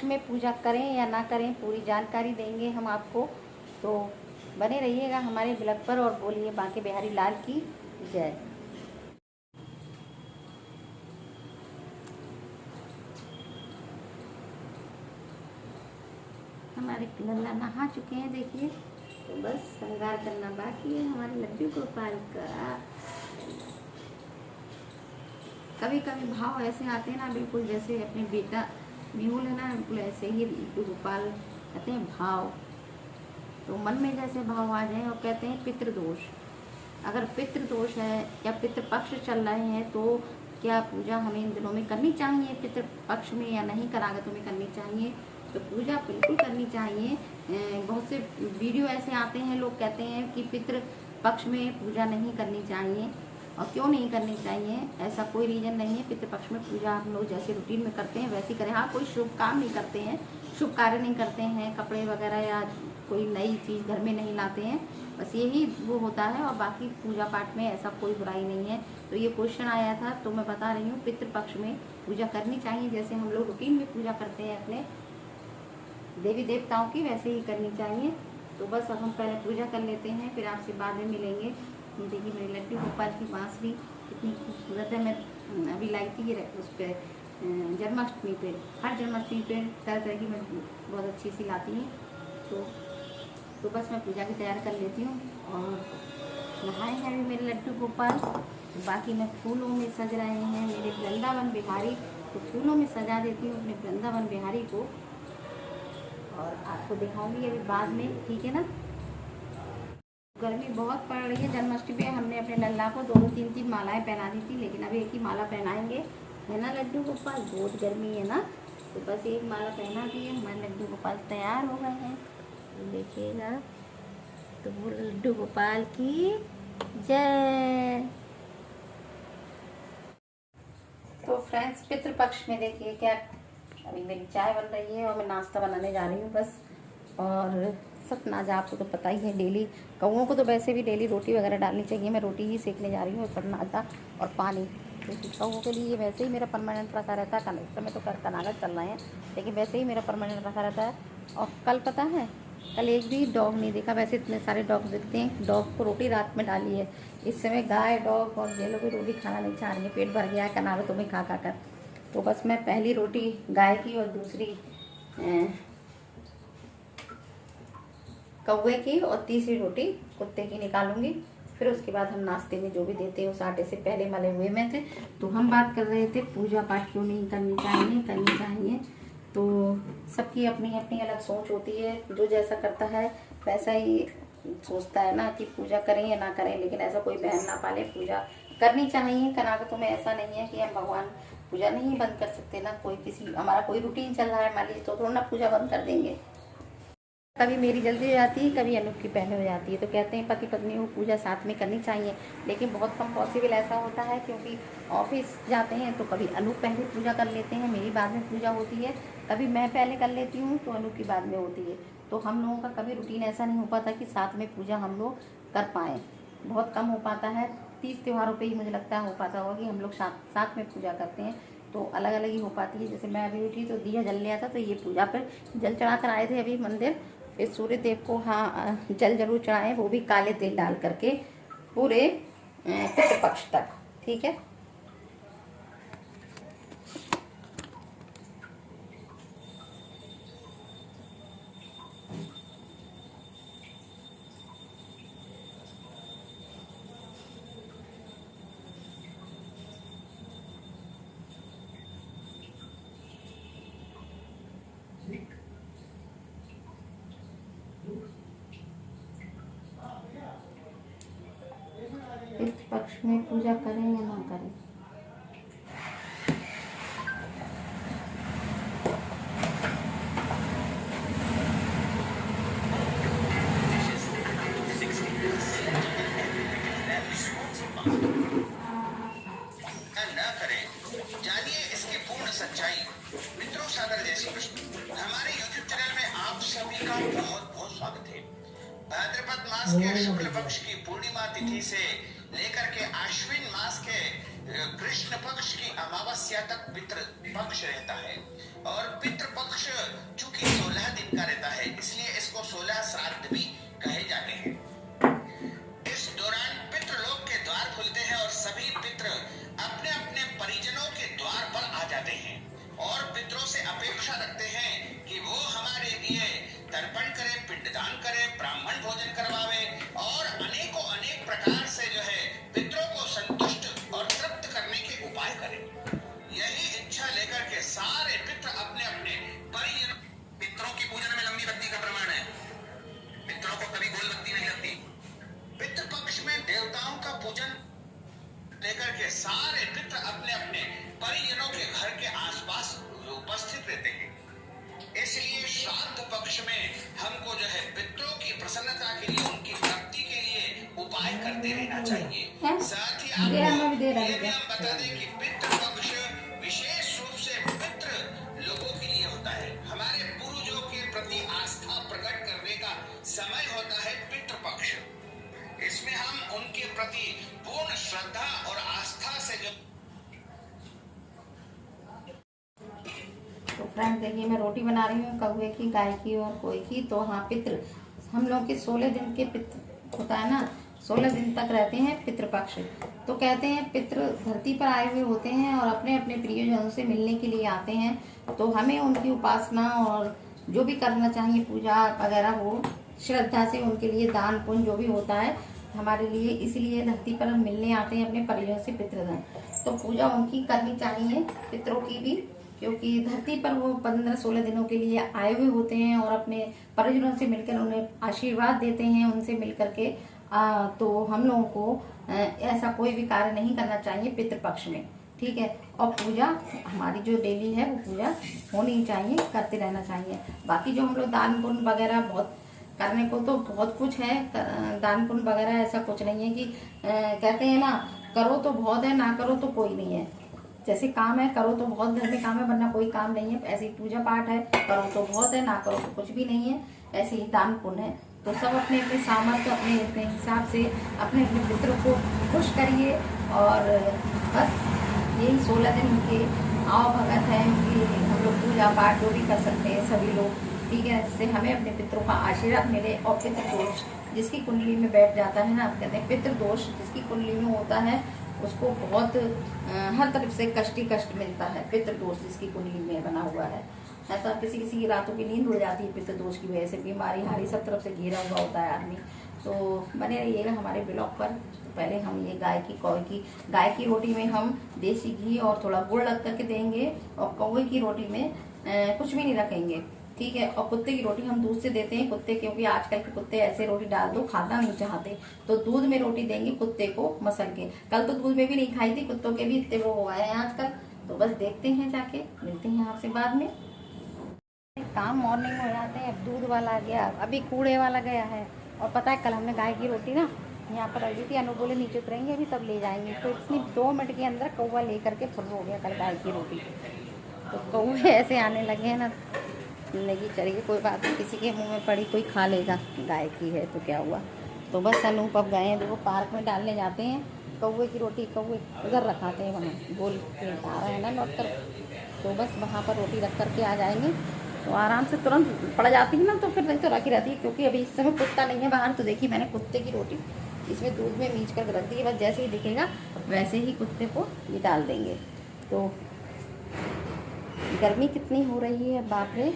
में पूजा करें या ना करें पूरी जानकारी देंगे हम आपको, तो बने रहिएगा हमारे ब्लॉग पर और बोलिए बांके बिहारी लाल की जय। हमारे लल्ला नहा चुके हैं देखिए, तो बस श्रृंगार करना बाकी है हमारे लड्डू गोपाल का। कभी कभी भाव ऐसे आते हैं ना, बिल्कुल जैसे अपने बेटा मेहुल है ना, बिल्कुल ऐसे ही लड्डू गोपाल कहते हैं भाव। तो मन में जैसे भाव आ जाए, और कहते हैं पितृदोष, अगर पितृदोष है या पितृपक्ष चल रहे हैं तो क्या पूजा हमें इन दिनों में करनी चाहिए पितृपक्ष में, या नहीं करागतों में करनी चाहिए? तो पूजा बिल्कुल करनी चाहिए। बहुत से वीडियो ऐसे आते हैं, लोग कहते हैं कि पितृपक्ष में पूजा नहीं करनी चाहिए, और क्यों नहीं करनी चाहिए? ऐसा कोई रीज़न नहीं है। पितृपक्ष में पूजा हम लोग जैसे रूटीन में करते हैं वैसे ही करें। हाँ, कोई शुभ काम नहीं करते हैं, शुभ कार्य नहीं करते हैं, कपड़े वगैरह या कोई नई चीज़ घर में नहीं लाते हैं, बस यही वो होता है। और बाकी पूजा पाठ में ऐसा कोई बुराई नहीं है। तो ये क्वेश्चन आया था तो मैं बता रही हूँ, पितृपक्ष में पूजा करनी चाहिए जैसे हम लोग रूटीन में पूजा करते हैं अपने देवी देवताओं की, वैसे ही करनी चाहिए। तो बस अब हम पहले पूजा कर लेते हैं, फिर आपसे बाद में मिलेंगे। देखिए मेरी लड्डू गोपाल की बांसुरी कितनी खूबसूरत है। मैं अभी लाई थी ये उस पर जन्माष्टमी पे, हर जन्माष्टमी पे तरह तरह की मैं बहुत अच्छी सी लाती हूँ। तो बस मैं पूजा की तैयारी कर लेती हूँ। और नहाए हैं अभी मेरे लड्डू गोपाल, तो बाकी मैं फूलों में सज रहे हैं मेरे वृंदावन बिहारी, तो फूलों में सजा देती हूँ अपने वृंदावन बिहारी को, और आपको दिखाऊंगी अभी बाद में, ठीक है ना। गर्मी बहुत पड़ रही है। जन्माष्टमी पे हमने अपने लल्ला को 2-3 मालाएं पहना दी थी, लेकिन अभी एक ही माला पहनाएंगे, है ना लड्डू गोपाल, बहुत गर्मी है ना। तो बस एक माला पहना दिए, हमारे लड्डू गोपाल तैयार हो गए हैं, तो देखिएगा। तो वो लड्डू गोपाल की जय। तो फ्रेंड्स, पितृपक्ष में देखिए क्या, अभी मेरी चाय बन रही है और मैं नाश्ता बनाने जा रही हूँ बस। और सतनाजा आपको तो पता ही है, डेली कौओं को तो वैसे भी डेली रोटी वगैरह डालनी चाहिए, मैं रोटी ही सेकने जा रही हूँ, सतनाजा और पानी। क्योंकि कौओं के लिए वैसे ही मेरा परमानेंट रखा रहता है, इस समय तो कनाडा चल रहे हैं, लेकिन वैसे ही मेरा परमानेंट रखा रहता है। और कल पता है, कल एक भी डॉग नहीं देखा, वैसे इतने सारे डॉग दिखते हैं। डॉग को रोटी रात में डाली है, इस समय गाय डॉग और ये लोग भी रोटी खाना नहीं चाह रही है, पेट भर गया है कनाडा तो में खा खा कर। तो बस मैं पहली रोटी गाय की और दूसरी कौवे की और तीसरी रोटी कुत्ते की निकालूंगी। फिर उसके बाद हम नाश्ते में जो भी देते हैं उस आटे से पहले मले हुए में थे। तो हम बात कर रहे थे पूजा पाठ क्यों नहीं करनी चाहिए, करनी चाहिए। तो सबकी अपनी अपनी अलग सोच होती है, जो जैसा करता है वैसा ही सोचता है ना, कि पूजा करें या ना करें, लेकिन ऐसा कोई बहन ना पाले, पूजा करनी चाहिए। कनागतों में ऐसा नहीं है कि हम भगवान पूजा नहीं बंद कर सकते ना, कोई किसी हमारा कोई रूटीन चल रहा है मान लीजिए, तो थोड़ा ना पूजा बंद कर देंगे। कभी मेरी जल्दी हो जाती है, कभी अनूप की पहले हो जाती है, तो कहते हैं पति पत्नी को पूजा साथ में करनी चाहिए, लेकिन बहुत कम पॉसिबल ऐसा होता है, क्योंकि ऑफिस जाते हैं तो कभी अनूप पहले पूजा कर लेते हैं, मेरी बाद में पूजा होती है, कभी मैं पहले कर लेती हूँ तो अनूप की बाद में होती है। तो हम लोगों का कभी रूटीन ऐसा नहीं हो पाता कि साथ में पूजा हम लोग कर पाएँ, बहुत कम हो पाता है। 30 त्योहारों पर ही मुझे लगता है हो पाता होगा कि हम लोग साथ में पूजा करते हैं, तो अलग अलग ही हो पाती है। जैसे मैं अभी उठी तो दिया जल लिया था, तो ये पूजा पर जल चढ़ा कर आए थे अभी मंदिर। फिर सूर्य देव को हाँ जल जरूर चढ़ाएं, वो भी काले तिल डाल करके पूरे पितृपक्ष तक, ठीक है। पितृपक्ष में पूजा करें या ना करें, न करें, जानिए इसकी पूर्ण सच्चाई। मित्रों, सागर जय श्री कृष्ण। हमारे YouTube चैनल में आप सभी का बहुत बहुत स्वागत है। भाद्रपद मास के शुक्ल पक्ष की पूर्णिमा तिथि से लेकर के आश्विन मास के कृष्ण पक्ष की अमावस्या तक पितृ पक्ष रहता है, और पितृ पक्ष दिन का रहता है, इसलिए इसको 16 श्राद्ध भी कहे जाते हैं। इस दौरान पितृलोक के द्वार खुलते हैं और सभी पितृ अपने अपने परिजनों के द्वार पर आ जाते हैं और पितरों से अपेक्षा रखते हैं कि वो हमारे लिए तर्पण करे, पिंडदान करे, ब्राह्मण भोजन करवावे और अनेकों अनेक प्रकार से जो है पितरों को संतुष्ट और तृप्त करने के उपाय करें। यही इच्छा लेकर के सारे पितृ अपने अपने परिजनों। पितरों की पूजन में लंबी बत्ती का प्रमाण है, पितरों को कभी गोल बत्ती नहीं लगती। पितृपक्ष में देवताओं का पूजन लेकर के सारे पितृ अपने अपने परिजनों के घर के आसपास उपस्थित रहते हैं। इसलिए श्राद्ध पक्ष में हमको जो है पितरों की प्रसन्नता के लिए, उनकी प्राप्ति के लिए उपाय करते रहना चाहिए। साथ ही आपको ये भी हम बता दें कि पितृपक्ष विशेष रूप से पितृ लोगों के लिए होता है। हमारे पूर्वजों के प्रति आस्था प्रकट करने का समय होता है पितृपक्ष। इसमें हम उनके प्रति पूर्ण श्रद्धा और आस्था से जो। तो फ्रेंड देखिए, मैं रोटी बना रही हूँ कौवे की, गाय की और कोई की। तो हाँ, पितृ हम लोग के 16 दिन के पितृ होता है ना, 16 दिन तक रहते हैं पितृपक्ष। तो कहते हैं पितृ धरती पर आए हुए होते हैं और अपने अपने प्रियजनों से मिलने के लिए आते हैं। तो हमें उनकी उपासना और जो भी करना चाहिए, पूजा वगैरह, वो श्रद्धा से उनके लिए दान पुण्य जो भी होता है हमारे लिए, इसलिए धरती पर मिलने आते हैं अपने परिजनों से पितृधन। तो पूजा उनकी करनी चाहिए, पितरों की भी, क्योंकि धरती पर वो 15-16 दिनों के लिए आए हुए होते हैं और अपने परिजनों से मिलकर उन्हें आशीर्वाद देते हैं। उनसे मिलकर के तो हम लोगों को ऐसा कोई भी कार्य नहीं करना चाहिए पितृपक्ष में, ठीक है। और पूजा हमारी जो डेली है वो पूजा होनी चाहिए, करते रहना चाहिए। बाकी जो हम लोग दान पुण्य वगैरह बहुत करने को तो बहुत कुछ है, दान पुण्य वगैरह ऐसा कुछ नहीं है कि कहते हैं ना, करो तो बहुत है, ना करो तो कोई नहीं है। जैसे काम है, करो तो बहुत घर में काम है, वरना कोई काम नहीं है। ऐसे ही पूजा पाठ है, करो तो बहुत है, ना करो तो कुछ भी नहीं है। ऐसे ही दान पुण्य है। तो सब अपने अपने सामर्थ्य, अपने अपने हिसाब से अपने अपने पितरों को खुश करिए। और बस यही 16 दिन के आओ भगत है कि हम लोग पूजा पाठ जो भी कर सकते हैं सभी लोग, ठीक है। इससे हमें अपने पितरों का आशीर्वाद मिले। और पितृदोष जिसकी कुंडली में बैठ जाता है ना, आप कहते हैं पितृदोष जिसकी कुंडली में होता है उसको बहुत हर तरफ से कष्ट मिलता है। पितृदोष जिसकी कुंडली में बना हुआ है, ऐसा किसी किसी की रातों की नींद उड़ जाती है पितृदोष की वजह से, बीमारी हारी सब तरफ से घेरा हुआ होता है आदमी। तो बने रहिएगा हमारे ब्लॉग पर। तो पहले हम ये गाय की रोटी में हम देसी घी और थोड़ा गुड़ लग करके देंगे, और कौवे की रोटी में कुछ भी नहीं रखेंगे, ठीक है। और कुत्ते की रोटी हम दूध से देते हैं कुत्ते, क्योंकि आजकल के कुत्ते ऐसे रोटी डाल दो खाना नहीं चाहते, तो दूध में रोटी देंगे कुत्ते को मसल के। कल तो दूध में भी नहीं खाई थी, कुत्तों के भी इतने वो हो गए हैं आजकल। तो बस देखते हैं, जाके मिलते हैं आपसे बाद में। काम मॉर्निंग हो जाते हैं। अब दूध वाला आ गया, अभी कूड़े वाला गया है। और पता है कल हमने गाय की रोटी ना यहाँ पर रख दी थी, अनु बोले नीचे उतरेंगे अभी तब ले जाएंगे। तो इतनी 2 मिनट के अंदर कौवा लेकर के फुल हो गया कल गाय की रोटी। तो कौवे ऐसे आने लगे हैं ना, जिंदगी चलेगी, कोई बात नहीं, किसी के मुंह में पड़ी कोई खा लेगा, गाय की है तो क्या हुआ। तो बस अनूप अब गए हैं, देखो पार्क में डालने जाते हैं कौवे की रोटी। कौवे उधर रखाते हैं, वहाँ गोल पेट आ रहा है ना लौट कर। तो बस वहाँ पर रोटी रख करके आ जाएंगे, तो आराम से तुरंत पड़ जाती है ना, तो फिर नहीं तो रखी रहती है। क्योंकि अभी इस समय कुत्ता नहीं है बाहर। तो देखिए मैंने कुत्ते की रोटी इसमें दूध में मीच कर रख दी है, बस जैसे ही दिखेगा वैसे ही कुत्ते को ये डाल देंगे। तो गर्मी कितनी हो रही है बाप रे।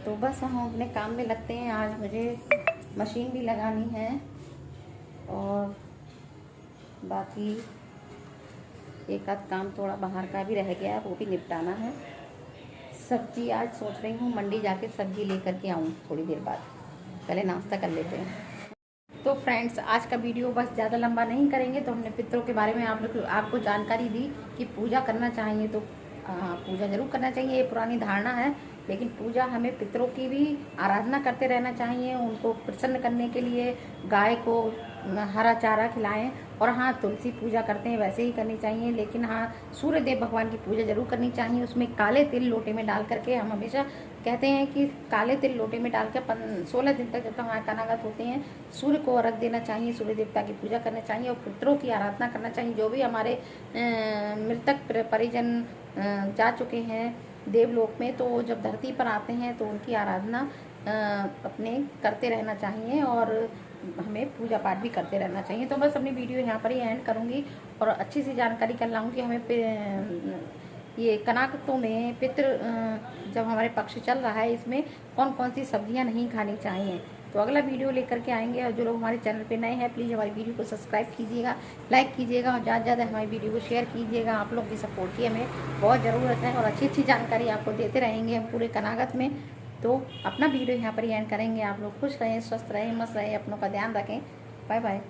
तो बस हम अपने काम में लगते हैं। आज मुझे मशीन भी लगानी है और बाकी एक आध काम थोड़ा बाहर का भी रह गया है, वो भी निपटाना है। सब्जी आज सोच रही हूँ मंडी जाके सब्जी लेकर के आऊँ थोड़ी देर बाद, पहले नाश्ता कर लेते हैं। तो फ्रेंड्स आज का वीडियो बस ज़्यादा लंबा नहीं करेंगे। तो हमने पितरों के बारे में आपको जानकारी दी कि पूजा करना चाहिए, तो पूजा जरूर करना चाहिए, ये पुरानी धारणा है। लेकिन पूजा हमें पितरों की भी आराधना करते रहना चाहिए, उनको प्रसन्न करने के लिए गाय को हरा चारा खिलाएं। और हाँ, तुलसी पूजा करते हैं वैसे ही करनी चाहिए। लेकिन हाँ, सूर्य देव भगवान की पूजा जरूर करनी चाहिए। उसमें काले तिल लोटे में डाल करके, हम हमेशा कहते हैं कि काले तिल लोटे में डाल कर 16 दिन तक जब तक हमारे कनागत होते हैं सूर्य को अर्घ देना चाहिए, सूर्य देवता की पूजा करना चाहिए और पितरों की आराधना करना चाहिए। जो भी हमारे मृतक परिजन जा चुके हैं देवलोक में, तो जब धरती पर आते हैं तो उनकी आराधना अपने करते रहना चाहिए और हमें पूजा पाठ भी करते रहना चाहिए। तो बस अपनी वीडियो यहाँ पर ही एंड करूँगी और अच्छी सी जानकारी कर लाऊँगी कि हमें ये कनाकों में जब हमारे पक्ष चल रहा है इसमें कौन कौन सी सब्जियां नहीं खानी चाहिए। तो अगला वीडियो लेकर के आएंगे। और जो लोग हमारे चैनल पे नए हैं प्लीज़ हमारी वीडियो को सब्सक्राइब कीजिएगा, लाइक कीजिएगा और ज़्यादा से ज़्यादा हमारी वीडियो को शेयर कीजिएगा। आप लोग की सपोर्ट की हमें बहुत ज़रूरत है और अच्छी अच्छी जानकारी आपको देते रहेंगे हम पूरे कनागत में। तो अपना वीडियो यहाँ पर ही एंड करेंगे। आप लोग खुश रहें, स्वस्थ रहें, मस्त रहें, अपनों का ध्यान रखें। Bye bye.